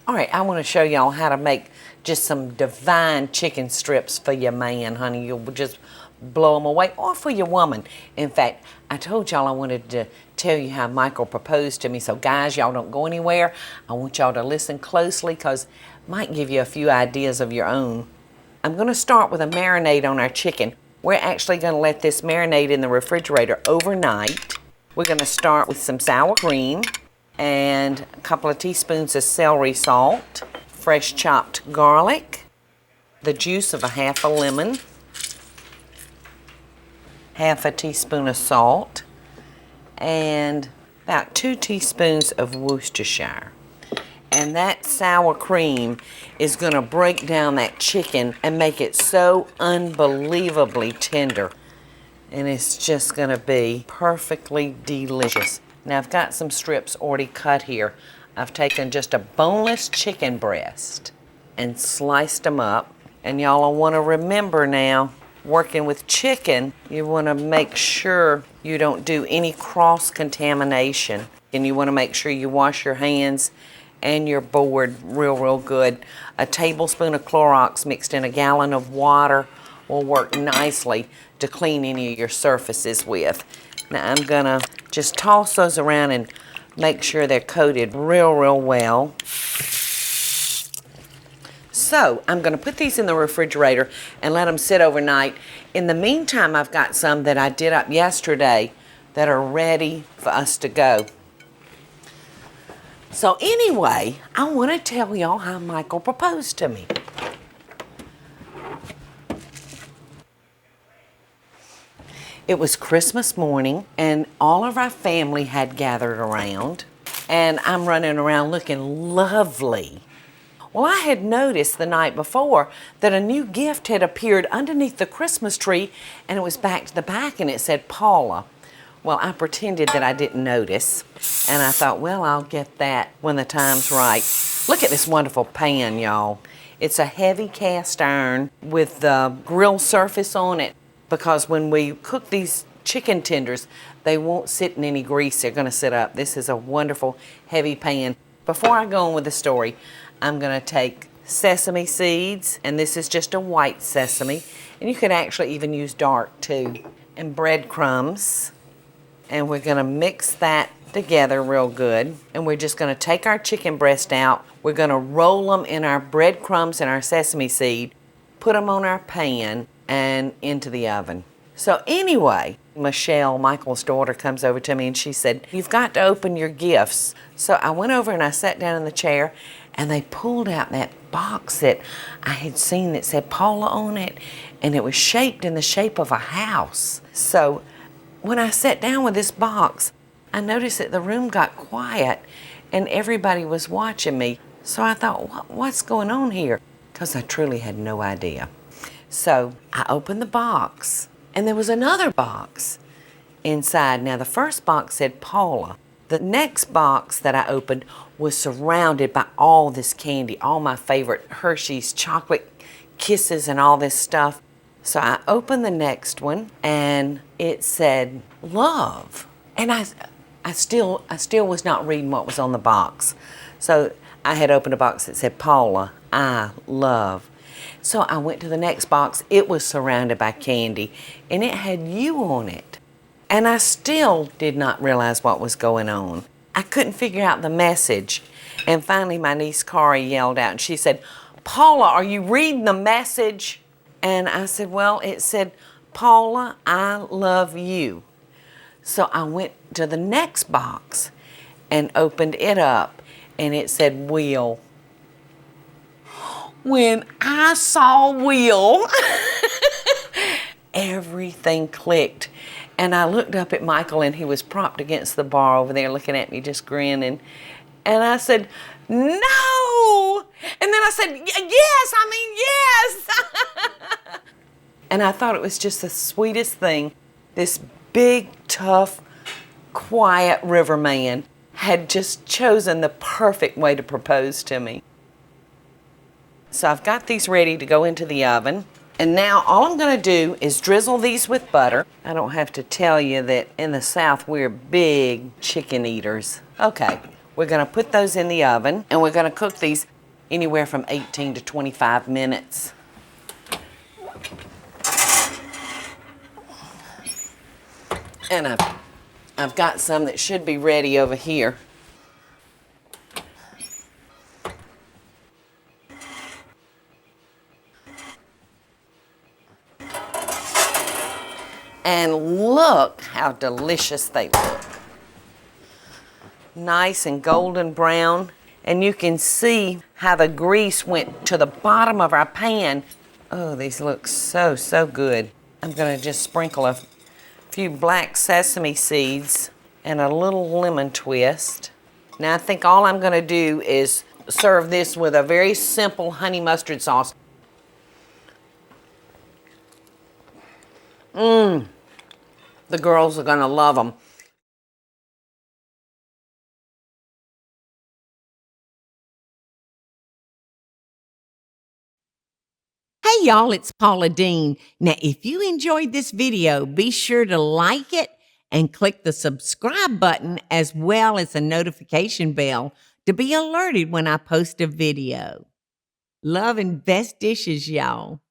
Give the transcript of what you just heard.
All right, I want to show y'all how to make just some divine chicken strips for your man, honey. You'll just blow them away, or for your woman. In fact, I told y'all I wanted to tell you how Michael proposed to me. So guys, y'all don't go anywhere. I want y'all to listen closely because it might give you a few ideas of your own. I'm going to start with a marinade on our chicken. We're actually going to let this marinate in the refrigerator overnight. We're going to start with some sour cream and a couple of teaspoons of celery salt, fresh chopped garlic, the juice of a half a lemon, half a teaspoon of salt, and about 2 teaspoons of Worcestershire. And that sour cream is going to break down that chicken and make it so unbelievably tender. And it's just going to be perfectly delicious. Now I've got some strips already cut here. I've taken just a boneless chicken breast and sliced them up. And y'all will want to remember now, working with chicken, you want to make sure you don't do any cross-contamination. And you want to make sure you wash your hands and your board real good. A tablespoon of Clorox mixed in a gallon of water will work nicely to clean any of your surfaces with. Now I'm gonna just toss those around and make sure they're coated real well. So I'm gonna put these in the refrigerator and let them sit overnight. In the meantime, I've got some that I did up yesterday that are ready for us to go. So anyway, I want to tell y'all how Michael proposed to me. It was Christmas morning and all of our family had gathered around, and I'm running around looking lovely. Well, I had noticed the night before that a new gift had appeared underneath the Christmas tree, and it was back to the back and it said Paula. Well, I pretended that I didn't notice, and I thought, well, I'll get that when the time's right. Look at this wonderful pan, y'all. It's a heavy cast iron with the grill surface on it, because when we cook these chicken tenders, they won't sit in any grease. They're going to sit up. This is a wonderful heavy pan. Before I go on with the story, I'm going to take sesame seeds, and this is just a white sesame, and you could actually even use dark too, and breadcrumbs. And we're going to mix that together real good. And we're just going to take our chicken breast out. We're going to roll them in our breadcrumbs and our sesame seed, put them on our pan, and into the oven. So anyway, Michelle, Michael's daughter, comes over to me and she said, "You've got to open your gifts." So I went over and I sat down in the chair, and they pulled out that box that I had seen that said Paula on it, and it was shaped in the shape of a house. So when I sat down with this box, I noticed that the room got quiet and everybody was watching me. So I thought, what's going on here? Because I truly had no idea. So I opened the box, and there was another box inside. Now the first box said Paula. The next box that I opened was surrounded by all this candy, all my favorite Hershey's chocolate kisses and all this stuff. So I opened the next one, and it said love. And I still was not reading what was on the box. So I had opened a box that said Paula, I love. So I went to the next box. It was surrounded by candy, and it had you on it. And I still did not realize what was going on. I couldn't figure out the message. And finally my niece Kari yelled out, and she said, "Paula, are you reading the message?" And I said, well, it said, "Paula, I love you." So I went to the next box and opened it up, and it said Will. When I saw Will, everything clicked. And I looked up at Michael, and he was propped against the bar over there looking at me, just grinning. And I said, "No!" And then I said, yes. And I thought it was just the sweetest thing. This big, tough, quiet riverman had just chosen the perfect way to propose to me. So I've got these ready to go into the oven. And now all I'm going to do is drizzle these with butter. I don't have to tell you that in the South we're big chicken eaters. Okay, we're going to put those in the oven, and we're going to cook these anywhere from 18 to 25 minutes. And I've got some that should be ready over here. And look how delicious they look. Nice and golden brown. And you can see how the grease went to the bottom of our pan. Oh, these look so, so good. I'm gonna just sprinkle a few black sesame seeds and a little lemon twist. Now I think all I'm gonna do is serve this with a very simple honey mustard sauce. Mmm. The girls are gonna love them. Hey y'all, it's Paula Deen. Now, if you enjoyed this video, be sure to like it and click the subscribe button as well as the notification bell to be alerted when I post a video. Love and best dishes, y'all.